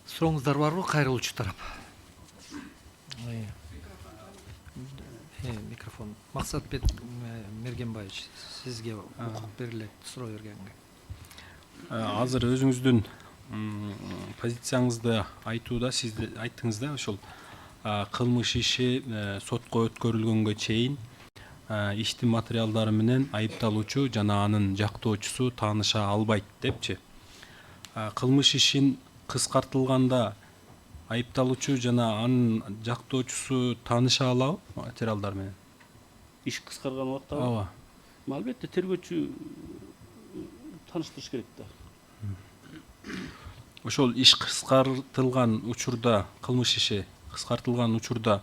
Сурооңуздар барбы, кайрылуучу тарап? Микрофон. Максатбек Мергенбаевич, сизге укук берилет суроо бергенге. Азыр өзүңүздүн позицияңызды айтууда сиз айттыңыз да, ошол кылмыш иши сотко өткөрүлгөнгө чейин иштин материалдары менен айыпталуучу жана анын жактоочусу тааныша албайт депчи. Кылмыш ишин кыскартылганда айыпталуучу жана анын жактоочусу тааныша алабы материалдар менен? Иш кыскарган убакта Ооба. албетте тергөөчү тааныштырыш керек да. Ошол иш кыскартылган учурда, кылмыш иши кыскартылган учурда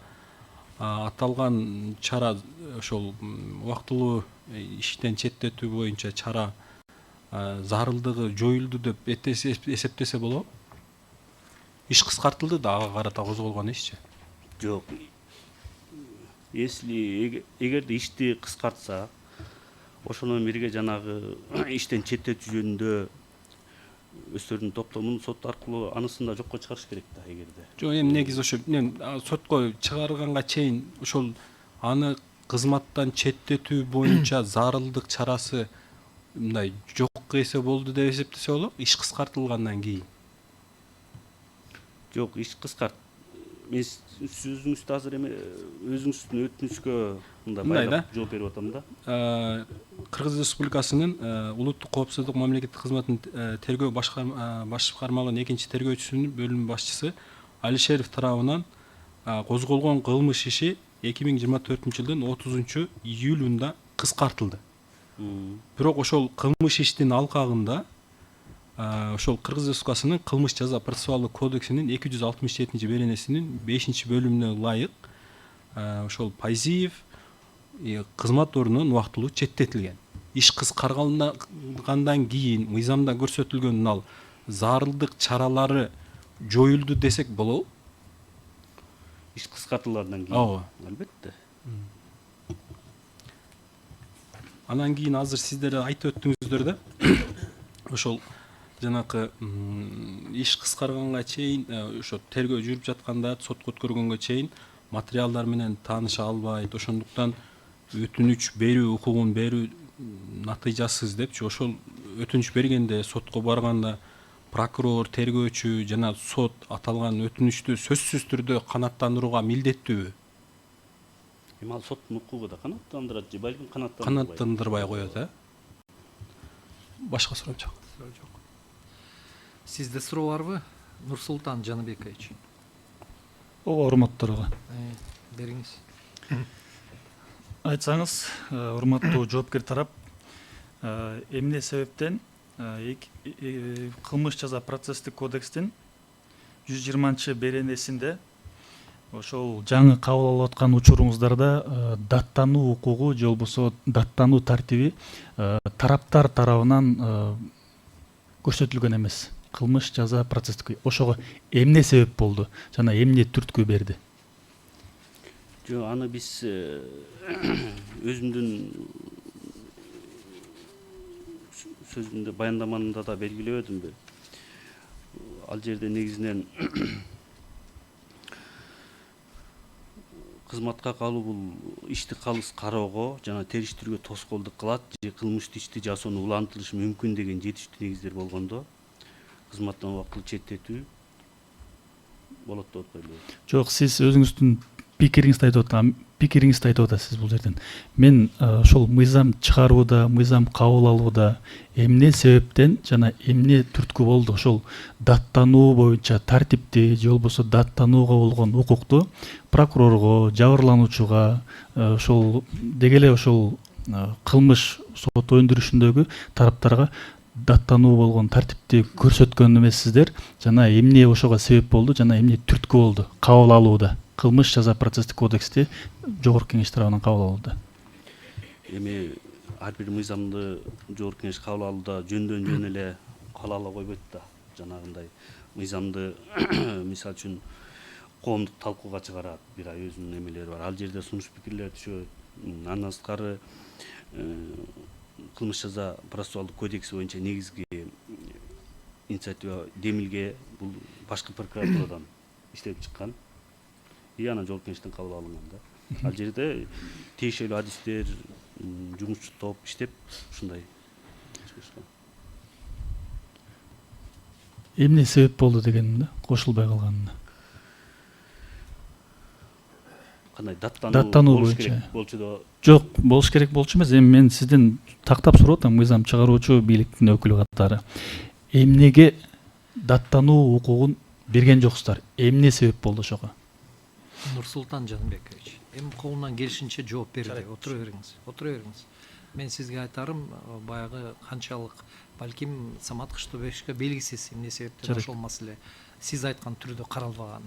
аталган чара, ошол убактылуу иштен четтетүү боюнча чара зарылдыгы жоюлду деп эсептесе болобу? Иш кыскартылды да, ага карата козголгон ишчи. Жок. Эгерде ишти кыскартса, ошону менен бирге жанагы иштен четтетүү жөнүндө өздөрүнүн топтомун сот аркылуу анысын да жокко чыгарыш керек да, эгерде. Жок, эми негизи ошо сотко чыгарганга чейин ошол аны кызматтан четтетүү боюнча зарылдык чарасы мындай жокко эсе болду деп эсептесе болобу, иш кыскартылгандан кийин? Жок, иш кыскарт. Мен сөзүңүздү азыр эми өзүңүздүн өтүнүчкө мындай да жооп берип атам да. Кыргыз Республикасынын улуттук коопсуздук мамлекеттик кызматынын тергөө башкармалыгынын экинчи тергөөчүсүнүн бөлүм башчысы Алишеров тарабынан козголгон кылмыш иши 2024 жылдын 30 июлунда кыскартылды. Бирок ошол кылмыш иштин алкагында ошол Кыргыз Республикасынын кылмыш жаза процессуалдык кодексинин 267 беренесинин 5 бөлүмүнө ылайык ошол Пайзиев кызмат ордунан убактылуу четтетилген. Иш кыскаргандан кийин мыйзамда көрсөтүлгөн ал зарылдык чаралары жоюлду десек болобу? Иш кыскартылгандан кийин. Ооба. Албетте. Анан кийин азыр сиздер айтып өттүңүздөр да, ошол жанакы иш кыскарганга чейин, ошо тергөө жүрүп жатканда сотко өткөргөнгө чейин материалдар менен тааныша албайт, ошондуктан өтүнүч берүү укугун берүү натыйжасыз депчи. Ошол өтүнүч бергенде сотко барганда прокурор, тергөөчү жана сот аталган өтүнүчтү сөзсүз түрдө канааттандырууга милдеттүүбү? Эми ал соттун укугу да канааттандырат же балким канааттандырбай коет, Башка суроо жок. Сизде суроо барбы, Нурсултан Жаныбекович? Ооба, урматтууларга. Бериңиз. Айтсаңыз, урматтуу жоопкер тарап, эмне себептен кылмыш жаза процесстик кодекстин 120 беренесинде ошол жаңы кабыл алып аткан учуруңуздарда даттануу укугу же болбосо даттануу тартиби тараптар тарабынан көрсөтүлгөн эмес? Кылмыш жаза процесстик ошого эмне себеп болду жана эмне түрткү берди? Жок, аны биз өзүмдүн сөзүмдө баяндамамда да белгилебедимби? Ал жерде негизинен кызматка калуу бул ишти калыс кароого жана териштирүүгө тоскоолдук кылат же кылмыштуу ишти жасоону улантылышы мүмкүн деген жетиштүү негиздер болгондо кызматтан убактылуу четтетүү болот деп атпайбы? Жок, сиз өзүңүздүн пикириңизди айтып атасыз бул жерден. Мен ошол мыйзам чыгарууда, мыйзам кабыл алууда эмне себептен жана эмне түрткү болду ошол даттануу боюнча тартипти же болбосо даттанууга болгон укукту прокурорго, жабырлануучуга, ошол деги эле ошол кылмыш сот өндүрүшүндөгү тараптарга даттануу болгон тартипти көрсөткөн эмессиздер жана эмне ошого себеп болду жана эмне түрткү болду кабыл алууда? Кылмыш жаза процесстик кодексти жогорку кеңеш тарабынан кабыл алууда. Эми ар бир мыйзамды жогорку кеңеш кабыл алууда жөндөн жөн эле кала ала койбойт да. Жанагындай мыйзамды мисалы үчүн коомдук талкууга чыгарат, бир ай өзүнүн эмелери бар. Ал жерде сунуш пикирлер түшөт. Андан сырткары кылмыш жаза процессуалдык кодекси боюнча негизги инициатива Демилге бул башкы прокуратурадан иштелип чыккан. Анан жол кеңештен кабыл алынган да. Ал жерде тиешелүү адистер, жумушчу топ иштеп ушундай чыгышкан. Эмне себеп болду дегеним да, кошулбай калганына. Кандай Даттануу болуш боюнча. керек болчу да. Жок, болуш керек болчу эмес. Эми мен сизден тактап сурап атам, мыйзам чыгаруучу бийликтин өкүлү катары. Эмнеге даттануу укугун берген жоксуздар? Эмне себеп болду ошого? Нурсултан Жанбекович, эми колунан келишинче жооп берди. Отура бериңиз. Мен сизге айтарым, баягы канчалык, балким Самат Кыштыбековичке белгисиз эмне себептен ошол маселе сиз айткан түрдө каралбаганы.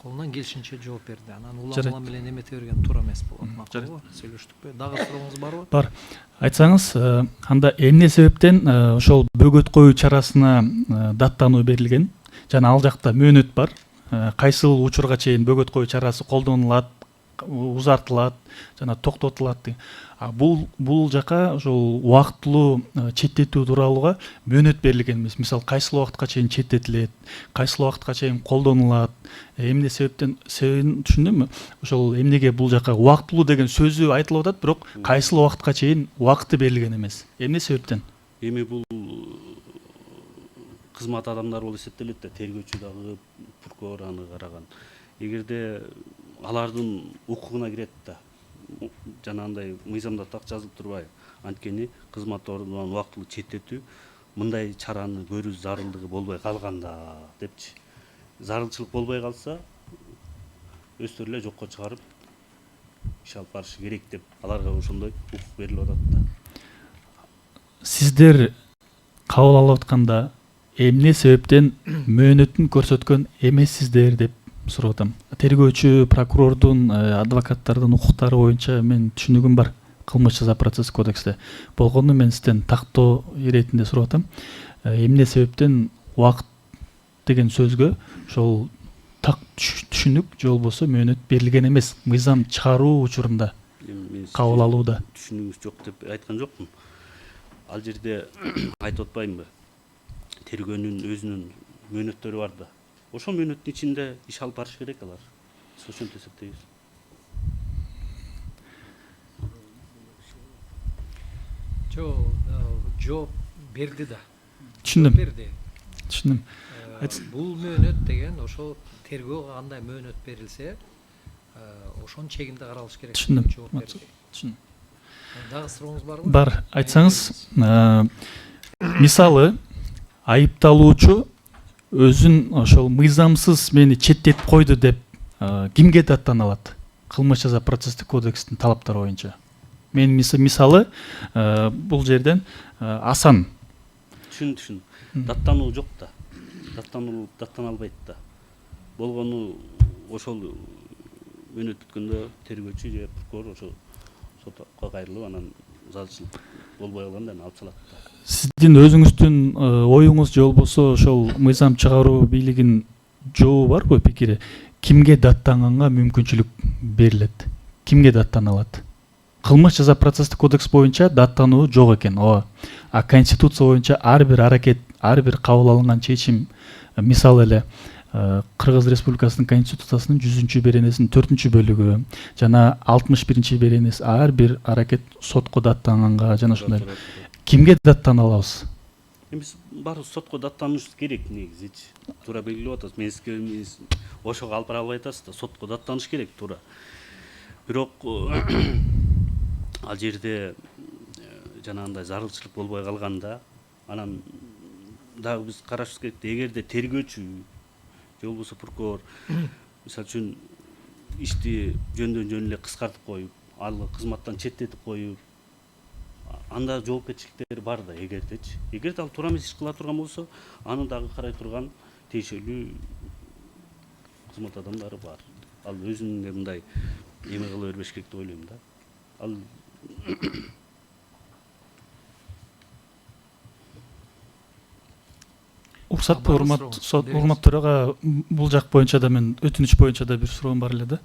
Колунан келишинче жооп берди. Анан улам менен эмете берген туура эмес болот. Макулбу? Сүйлөштүкпү? Дагы сурооңуз барбы? Бар. Айтсаңыз, анда эмне себептен ошол бөгөт коюу чарасына даттануу берилген? Жана ал жакта мөөнөт бар. Кайсыл учурга чейин бөгөт коюу чарасы колдонулат, узартылат, жана токтотулат. Бул жака ошол убактылуу четтетүү тууралууга мөөнөт берилген эмес. Мисалы, кайсыл убакытка чейин четтетилет, кайсыл убакытка чейин колдонулат, эмне себептен себебин түшүндүмбү? Ошол эмнеге бул жака убактылуу деген сөзү айтылып атат, бирок кайсыл убакытка чейин убакыты берилген эмес. Эмне себептен? Эми бул кызмат адамдары болуп эсептелет да, тергөөчү дагы, прокурор аны караган. Эгерде алардын укугуна кирет да, жанагындай мыйзамда так жазылып турбайбы? Анткени кызмат ордунан убактылуу четтетүү мындай чараны көрүү зарылдыгы болбой калганда депчи. Зарылчылык болбой калса, өздөрү эле жокко чыгарып иш алып барышы керек деп аларга ошондой укук берилип атат да. Сиздер кабыл алып атканда эмне себептен мөөнөтүн көрсөткөн эмессиздер деп сурап атам. Тергөөчү, прокурордун, адвокаттардын укуктары боюнча мен түшүнүгүм бар. Кылмыш жаза процесс кодексте болгону мен сизден тактоо иретинде сурап атам. Эмне себептен убакыт деген сөзгө ошол так түшүнүк же болбосо мөөнөт берилген эмес мыйзам чыгаруу учурунда, кабыл алууда? Түшүнүгүңүз жок деп айткан жокмун. Ал жерде айтып атпаймынбы? Тергөөнүн өзүнүн мөөнөттөрү бар да. Ошол мөөнөттүн ичинде иш алып барыш керек алар. Сиз ошентип эсептейсиз? Жооп берди да. Түшүндүм. Берди. Түшүндүм. Бул мөөнөт деген ошо тергөөгө кандай мөөнөт берилсе, ошонун чегинде каралыш керек. Түшүндүм. Жооп берди. Түшүндүм. Дагы сурооңуз барбы? Бар. Айтсаңыз, мисалы айыпталуучу өзүн ошол мыйзамсыз мени четтетип койду деп кимге даттана алат? Кылмыш жаза процесстик кодекстин талаптары боюнча. Мен мисалы бул жерден Асан. Түшүн. Даттануу жок да. Даттана албайт да. Болгону ошол мөөнөт бүткөндө тергөөчү же прокурор ошо сотко кайрылып, анан зарылчылык болбой калганда алып салат да. Сиздин өзүңүздүн оюңуз же болбосо ошол мыйзам чыгаруу бийлигинин жообу барбы, пикири? Кимге даттанганга мүмкүнчүлүк берилет? Кимге даттана алат? Кылмыш жаза процесстик кодекс боюнча даттануу жок экен. А конституция боюнча ар бир аракет, ар бир кабыл алынган чечим, мисалы эле Кыргыз Республикасынын конституциясынын 100-беренесинин 4-бөлүгү жана 61 беренеси ар бир аракет сотко даттанганга жана ошондой. Кимге даттана алабыз? Эми баары сотко даттаныш керек негизичи. Туура белгилеп атасыз. Мен сизге ошого алып бара албай атасыз да, сотко даттаныш керек туура. Бирок ал жерде жанагындай зарылчылык болбой калганда, анан дагы биз карашыбыз керек. Эгерде тергөөчү же болбосо прокурор мисалы үчүн ишти жөндөн жөн эле кыскартып коюп, ал кызматтан четтетип коюп, анда жоопкерчиликтери бар да, эгердечи. Эгерде ал туура эмес иш кыла турган болсо, аны дагы карай турган тиешелүү кызмат адамдары бар. Ал өзүнүн мындай эме кыла бербеш керек деп ойлойм да. Ал уруксатпы, урматтуу төрага, бул жак боюнча да мен өтүнүч боюнча да бир суроом бар эле да.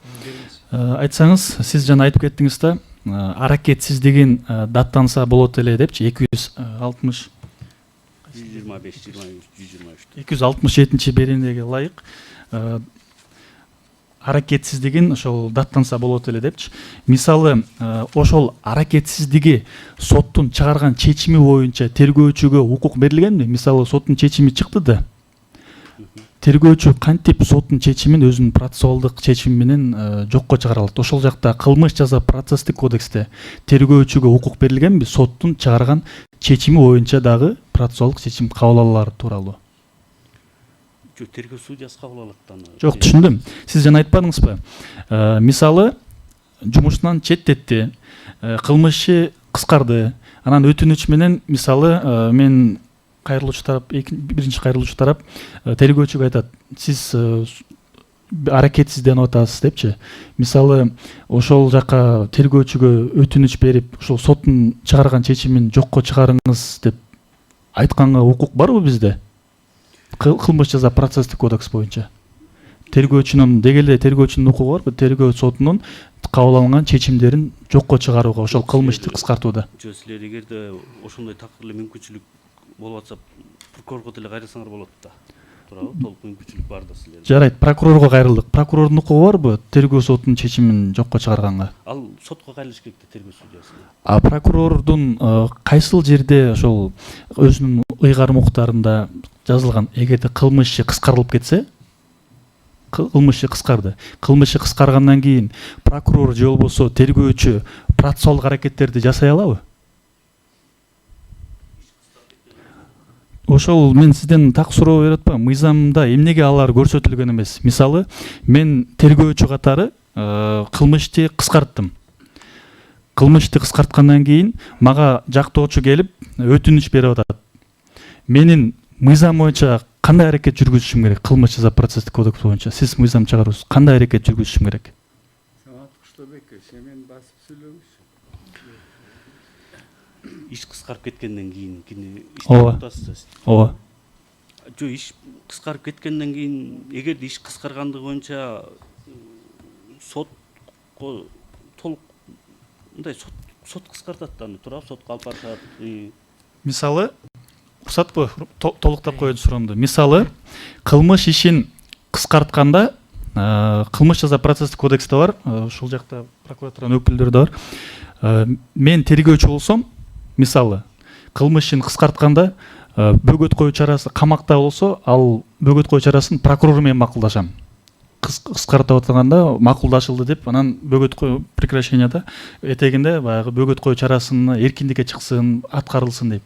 Айтсаңыз, сиз жана айтып кеттиңиз да, аракетсиздигин даттанса болот эле депчи, 260 125, 23, 123. 267 беренеге ылайык аракетсиздигин ошол даттанса болот эле депчи. Мисалы ошол аракетсиздиги соттун чыгарган чечими боюнча тергөөчүгө укук берилгенби? Мисалы соттун чечими чыкты да. Тергөөчү кантип соттун чечимин өзүнүн процессуалдык чечими менен жокко чыгара алат? Ошол жакта кылмыш жаза процесстик кодексте тергөөчүгө укук берилгенби? Соттун чыгарган чечими боюнча дагы процессуалдык чечим кабыл алалар тууралуу. Жок, тергөө судьясы кабыл алат аны. Жок, түшүндүм. Сиз жана айтпадыңызбы? Мисалы жумушунан четтетти, кылмышы кыскарды. Анан өтүнүч менен мисалы мен кайрылуучу тарап, биринчи кайрылуучу тарап тергөөчүгө айтат, сиз аракетсизденип атасыз депчи. Мисалы ошол жака тергөөчүгө өтүнүч берип, ошол соттун чыгарган чечимин жокко чыгарыңыз деп айтканга укук барбы бизде? Кылмыш жаза процесстик кодекс боюнча. Тергөөчүнүн деги эле тергөөчүнүн укугу барбы? Тергөө сотунун кабыл алынган чечимдерин жокко чыгарууга, ошол кылмышты кыскартууда. Жок, силер эгерде ошондой такыр эле мүмкүнчүлүк болуп атса, прокурорго деле кайрылсаңар болот да. Туурабы? Толук мүмкүнчүлүк бар да силерде. Жарайт, прокурорго кайрылдык. Прокурордун укугу барбы тергөө сотунун чечимин жокко чыгарганга? Ал сотко кайрылыш керек да, тергөө судьясына. А прокурордун кайсыл жерде ошол өзүнүн ыйгарым укуктарында жазылган, эгерде кылмышы кыскарылып кетсе, кылмышы кыскарды. Кылмышы кыскаргандан кийин прокурор же болбосо тергөөчү процессуалдык аракеттерди жасай алабы? Ошол мен сизден так суроо берип атпаймынбы? Мыйзамда эмнеге алар көрсөтүлгөн эмес? Мисалы, мен тергөөчү катары кылмышты кыскарттым. Кылмышты кыскарткандан кийин мага жактоочу келип өтүнүч берип атат. Менин мыйзам боюнча кандай аракет жүргүзүшүм керек? Кылмыш жаза процесстик кодекс боюнча сиз мыйзам чыгаруусуз. Кандай аракет жүргүзүшүм керек? Самат Куштабек, сен басып сүйлөңүз. Иш кыскарып кеткенден кийин Ооба. атасыз. Ооба. Жок, иш кыскарып кеткенден кийин, эгерде иш кыскаргандыгы боюнча сотко толук мындай сот кыскартат да аны, туурабы? Сотко алып барышат. Мисалы, уруксатпы толуктап коеюн суроомду. Мисалы, кылмыш ишин кыскартканда кылмыш жаза процесстик кодексте бар, ушул жакта прокуратуранын өкүлдөрү да бар. Мен тергөөчү болсом, мисалы, кылмыш ишин кыскартканда бөгөт коюу чарасы камакта болсо, ал бөгөт коюу чарасын прокурор менен макулдашам. Кыскартып атганда макулдашылды деп, анан бөгөт коюу прекращенияда этегинде баягы бөгөт коюу чарасына эркиндикке чыксын, аткарылсын деп.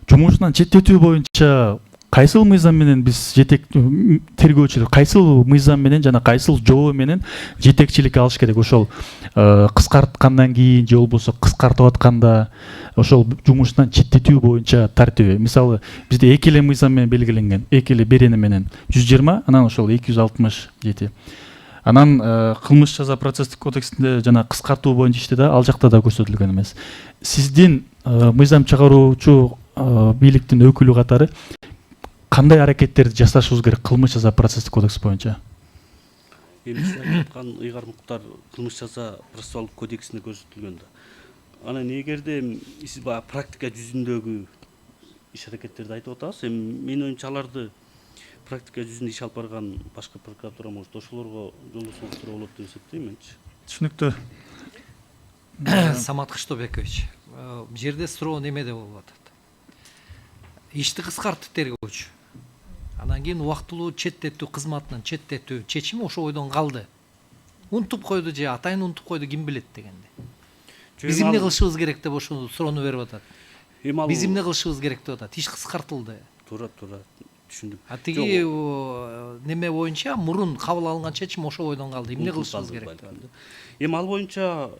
Жумушунан четтетүү боюнча кайсыл мыйзам менен биз тергөөчүлөр кайсыл мыйзам менен жана кайсыл жобо менен жетекчилик алыш керек? Ошол кыскарткандан кийин же болбосо кыскартып атканда ошол жумушунан четтетүү боюнча тартиби. Мисалы, бизде эки эле мыйзам менен белгиленген, эки эле берене менен 120, анан ошол 267. Анан кылмыш жаза процесстик кодексинде жана кыскартуу боюнча иште да ал жакта да көрсөтүлгөн эмес. Сиздин мыйзам чыгаруучу бийликтин өкүлү катары кандай аракеттерди жасашыбыз керек кылмыш жаза процесстик кодекс боюнча? Эми сиз айтып аткан ыйгарымдыктар кылмыш жаза процессуалдык кодексинде көрсөтүлгөн да. Анан эгерде сиз баягы практика жүзүндөгү иш аракеттерди айтып атасыз, эми менин оюмча аларды практика жүзүндө иш алып барган башкы прокуратура может ошолорго жолдошсоңуздар болот деп эсептейм менчи. Түшүнүктүү. Самат Кыштабекович, жерде суроо немеде болуп атат? Ишти кыскартты тергөөчү. Анан кийин убактылуу четтетүү кызматынан четтетүү чечими ошо ойдон калды. Унутуп койду же атайын унутуп койду, ким билет дегенде. Биз эмне кылышыбыз керек деп ошону суроону берип атат. Биз эмне кылышыбыз керек деп атат. Иш кыскартылды. Туура, түшүндүм. Тиги неме боюнча мурун кабыл алынган чечим ошо ойдон калды. Эмне кылышыбыз керек деп атат. Эми ал боюнча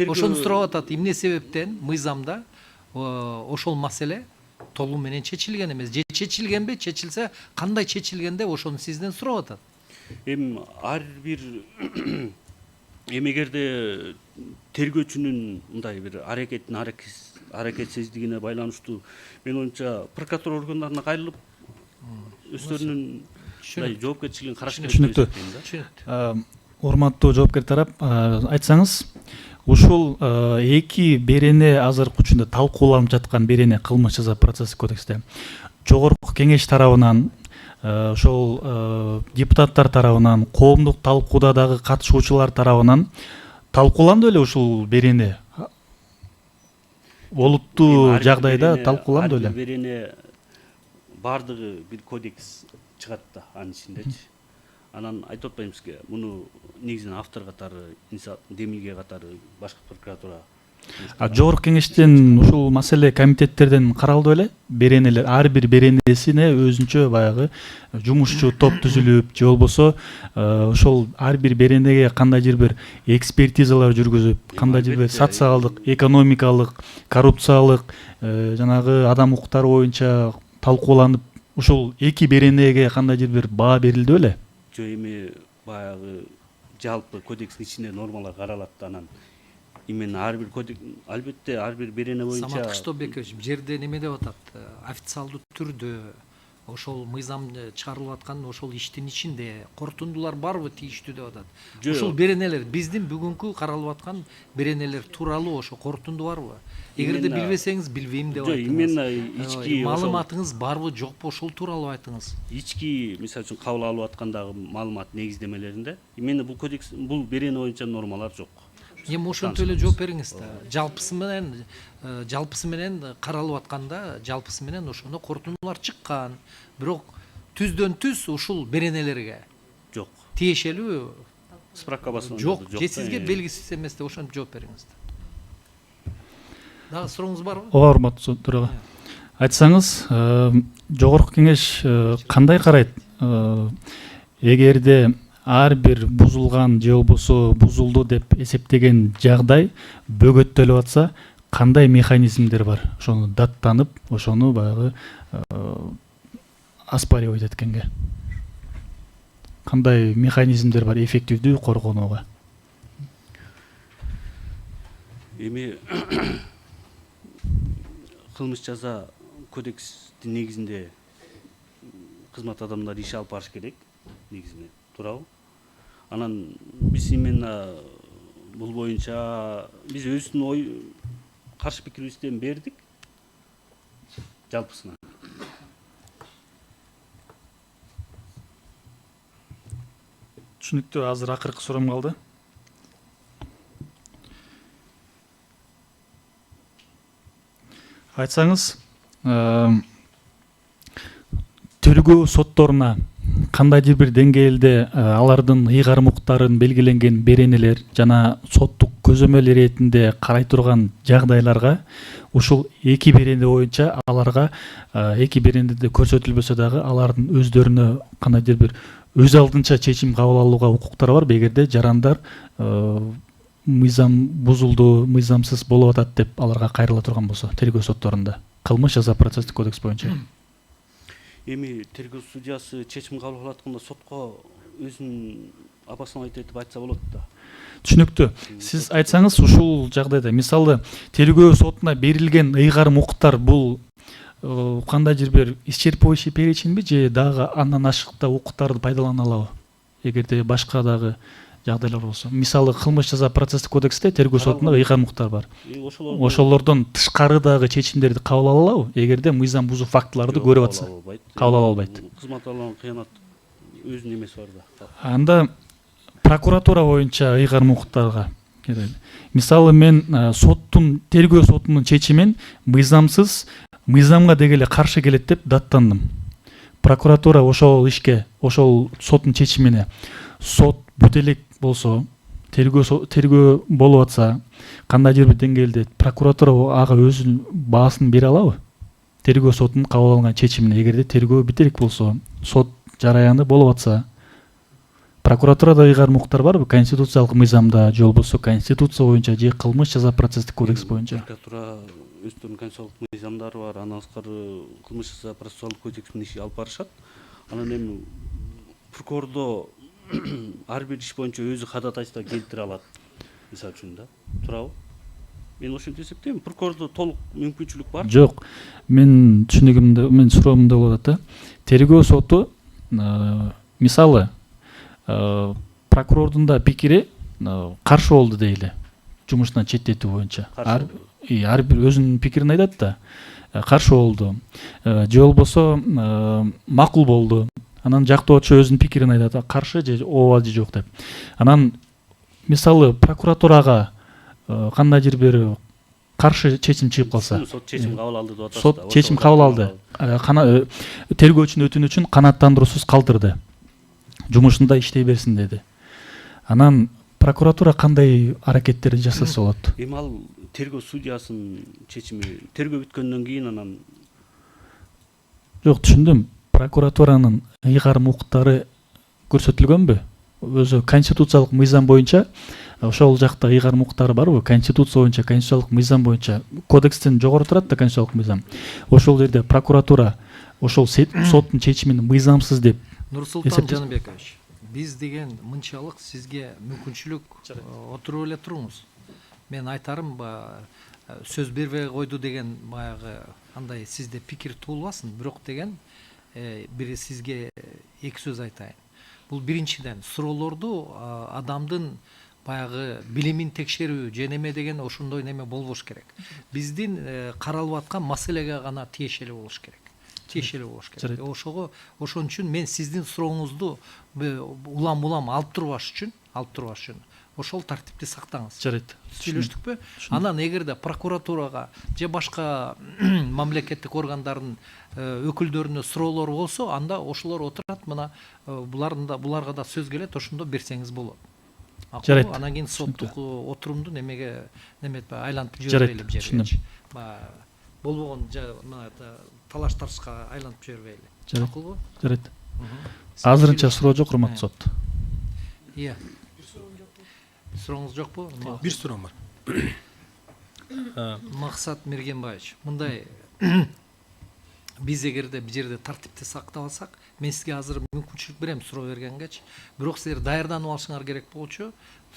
Ошону сурап атат. Эмне себептен мыйзамда ошол маселе толугу менен чечилген эмес? Же чечилгенби? Чечилсе кандай чечилген деп ошону сизден сурап атат. Эми ар бир эгерде тергөөчүнүн мындай бир аракетсиздигине байланыштуу менин оюмча прокуратура органдарына кайрылып өздөрүнүн жоопкерчилигин караш керек. Түшүнүктүү. Урматтуу жоопкер тарап, айтсаңыз, ушул эки берене азыркы учурда талкууланып жаткан берене кылмыш жаза процесстик кодексте жогорку кеңеш тарабынан ошол депутаттар тарабынан коомдук талкууда дагы катышуучулар тарабынан талкууланды беле ушул берене олуттуу жагдайда талкууланды беле? Берене бардыгы бир кодекс чыгат да анын ичиндечи. Анан айтып атпаймын сизге, муну негизинен автор катары, демилге катары башкы прокуратура. Жогорку кеңештен ушул маселе комитеттерден каралды беле? Беренелер ар бир беренесине өзүнчө баягы жумушчу топ түзүлүп, же болбосо ошол ар бир беренеге кандайдыр бир экспертизалар жүргүзүп, кандайдыр бир социалдык, экономикалык, коррупциялык, жанагы адам укуктары боюнча талкууланып, ушул эки беренеге кандайдыр бир баа берилди беле? Жо эми баягы жалпы кодекстин ичинде нормалар каралат, анан именно ар бир кодекс, албетте ар бир берене боюнча. Самат Кыштообекович, бул жерде неме деп атат? Официалдуу түрдө ошол мыйзам чыгарылып аткан ошол иштин ичинде корутундулар барбы тийиштүү деп атат. Ошол беренелер биздин бүгүнкү каралып аткан беренелер тууралуу ошо корутунду барбы? Эгерде билбесеңиз билбейм деп айтыңыз. Именно ички маалыматыңыз барбы жокпу ошол тууралуу айтыңыз. Ички мисалы үчүн кабыл алып аткандагы маалымат негиздемелеринде именно бул кодекс, бул берене боюнча нормалар жок. Эми ошентип эле жооп бериңиз да. Жалпысы менен каралып атканда, жалпысы менен ошондо корутундулар чыккан. Бирок түздөн түз ушул беренелерге Жок. тиешелүү Справка басылган жок. Же сизге белгисиз эмес деп ошентип жооп бериңиз да. Дагы сурооңуз барбы? Ооба, урматтуу төрага. Айтсаңыз, жогорку кеңеш кандай карайт? Эгерде ар бир бузулган же болбосо бузулду деп эсептеген жагдай бөгөттөлүп атса, кандай механизмдер бар? Ошону даттанып, ошону баягы оспаривать эткенге. Кандай механизмдер бар эффективдүү коргонууга? Эми кылмыш жаза кодекстин негизинде кызмат адамдары иш алып барыш керек, негизинен, туурабы? Анан биз именно бул боюнча биз өзүбүздүн ой каршы пикирибизден бердик жалпысына. Түшүнүктүү. Азыр акыркы суроом калды. Айтсаңыз, тергөө сотторуна кандайдыр бир деңгээлде алардын ыйгарым укуктарын белгиленген беренелер жана соттук көзөмөл иретинде карай турган жагдайларга ушул эки берене боюнча аларга эки беренеде көрсөтүлбөсө дагы алардын өздөрүнө кандайдыр бир өз алдынча чечим кабыл алууга укуктары барбы, эгерде жарандар мыйзам бузулду, мыйзамсыз болуп атат деп аларга кайрыла турган болсо тергөө сотторунда кылмыш жаза процесстик кодекс боюнча? Эми тергөө судьясы чечим кабыл кылып атканда сотко өзүнүн апасына айтып айтса болот да. Түшүнүктүү. Сиз айтсаңыз, ушул жагдайда мисалы тергөө сотуна берилген ыйгарым укуктар бул кандайдыр бир исчерпывающий перечинби же дагы андан ашыкта укуктарды пайдалана алабы? Эгерде башка дагы жагдайлар болсо, мисалы кылмыш жаза процесстик кодексте тергөө сотунда ыйгарым укуктар бар. Ошолордон тышкары дагы чечимдерди кабыл ала алабы? Эгерде мыйзам бузуу фактыларды көрүп атса, кабыл ала албайт. Кызмат алган кыянат өзүнүн эмеси бар да. Анда прокуратура боюнча ыйгарым укуктарга мисалы мен тергөө сотунун чечимин мыйзамсыз, мыйзамга дегеле каршы келет деп даттандым. Прокуратура ошол ишке, ошол соттун чечимине сот бүт элек болсо, тергөө болуп атса, кандайдыр бир деңгээлде прокуратура ага өзүнүн баасын бере алабы? Тергөө сотунун кабыл алган чечимине, эгерде тергөө бүт элек болсо, сот жараяны болуп атса, прокуратурада ыйгарым укуктар барбы? Конституциялык мыйзамда же болбосо конституция боюнча же кылмыш жаза процесстик кодекс боюнча? Прокуратура өздөрүнүн конституциялык мыйзамдары бар, андан сырткары кылмыш жаза процессуалдык кодекстин иши алып барышат. Анан эми прокурордо ар бир иш боюнча өзү ходатайство келтире алат. Мисалы үчүн да, туурабы? Мен ошентип эсептейм. Прокурордо толук мүмкүнчүлүк бар. Жок. Мен түшүнүгүмдө, мен суроомдо болот да. Тергөө соту мисалы прокурордун да пикири каршы болду дейли. жумуштан четтетүү боюнча Каршы ар бир өзүнүн пикирин айтат да, каршы болду же болбосо макул болду, анан жактоочу өзүнүн пикирин айтат, каршы же ооба же жок деп. Анан мисалы прокуратурага кандайдыр бир каршы чечим чыгып калса, сот чечим кабыл алды деп атасыз сот чечим кабыл алды, тергөөчүнүн өтүнүчүн канааттандыруусуз калтырды, жумушунда иштей берсин деди. Анан прокуратура кандай аракеттерди жасаса болот? Эми ал тергөө судьясынын чечими, тергөө бүткөндөн кийин анан Жок, түшүндүм. Прокуратуранын ыйгарым укуктары көрсөтүлгөнбү? Өзү конституциялык мыйзам боюнча ошол жакта ыйгарым укуктары барбы? Конституция боюнча, конституциялык мыйзам боюнча, кодекстен жогору турат да конституциялык мыйзам. Ошол жерде прокуратура ошол соттун чечимин мыйзамсыз деп Нурсултан эсептейсиз? Жаныбекович, биз деген мынчалык сизге мүмкүнчүлүк отуруп эле туруңуз. Мен айтарым, сөз бербей койду деген баягы андай сизде пикир туулбасын, бирок деген бир сизге эки сөз айтайын. Бул биринчиден суроолорду адамдын баягы билимин текшерүү же неме деген ошондой неме болбош керек. Биздин каралып аткан маселеге гана тиешелүү болуш керек. Тиешелүү болуш керек. Ошон үчүн мен сиздин сурооңузду улам алып турбаш үчүн ошол тартипти сактаңыз. жарайт. Сүйлөштүкпү? Анан эгерде прокуратурага же башка мамлекеттик органдардын өкүлдөрүнө суроолор болсо, анда ошолор отурат, мына буларга да сөз келет, ошондо берсеңиз болот. Жарайт. Анан кийин соттук отурумду немеге айлантып Жарайт, жибербейли бул жерге. Болбогон мына талаш тартышка айлантып жибербейли. Жарайт. Макулбу? Жарайт. Азырынча суроо жок, урматтуу сот. Iya. Сурооңуз жокпу? Бир суроом бар. Максат Мергенбаевич, мындай биз эгерде бир жерде тартипти сактап алсак, мен сизге азыр мүмкүнчүлүк берем суроо бергенгечи, бирок силер даярданып алышыңар керек болчу,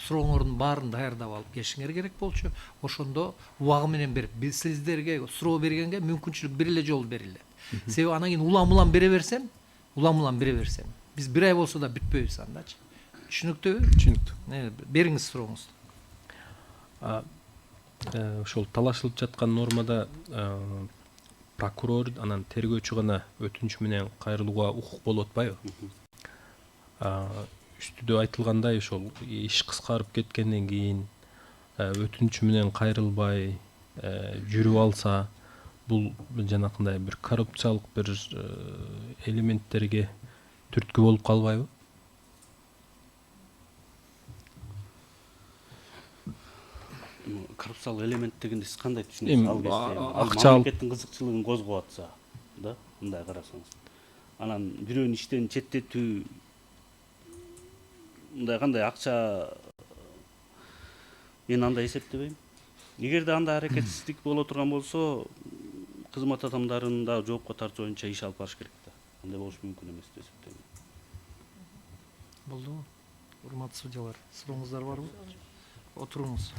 сурооңордун баарын даярдап алып келишиңер керек болчу. Ошондо убагы менен берип, сиздерге суроо бергенге мүмкүнчүлүк бир эле жолу берилет. Себеби анан кийин улам бере берсем, биз бир ай болсо да бүтпөйбүз андачы. Түшүнүктүүбү? Түшүнүктүү. Бериңиз сурооңузду. Ошол талашылып жаткан нормада прокурор анан тергөөчү гана өтүнүч менен кайрылууга укук болуп атпайбы? Үстүдө айтылгандай ошол иш кыскарып кеткенден кийин өтүнүч менен кайрылбай жүрүп алса, бул жанакындай бир коррупциялык бир элементтерге түрткү болуп калбайбы? коррупциялык элемент дегенди сиз кандай түшүнөсүз? Ал мамлекеттин кызыкчылыгын козгоп атса, да, мындай карасаңыз. Анан бирөөнү иштен четтетүү, мындай кандай акча, мен андай эсептебейм. Эгерде андай аракетсиздик боло турган болсо, кызмат адамдарын да жоопко тартуу боюнча иш алып барыш керек да. Андай болуш мүмкүн эмес деп эсептейм. Болдубу? Урматтуу судьялар, сурооңуздар барбы? Отуруңуз.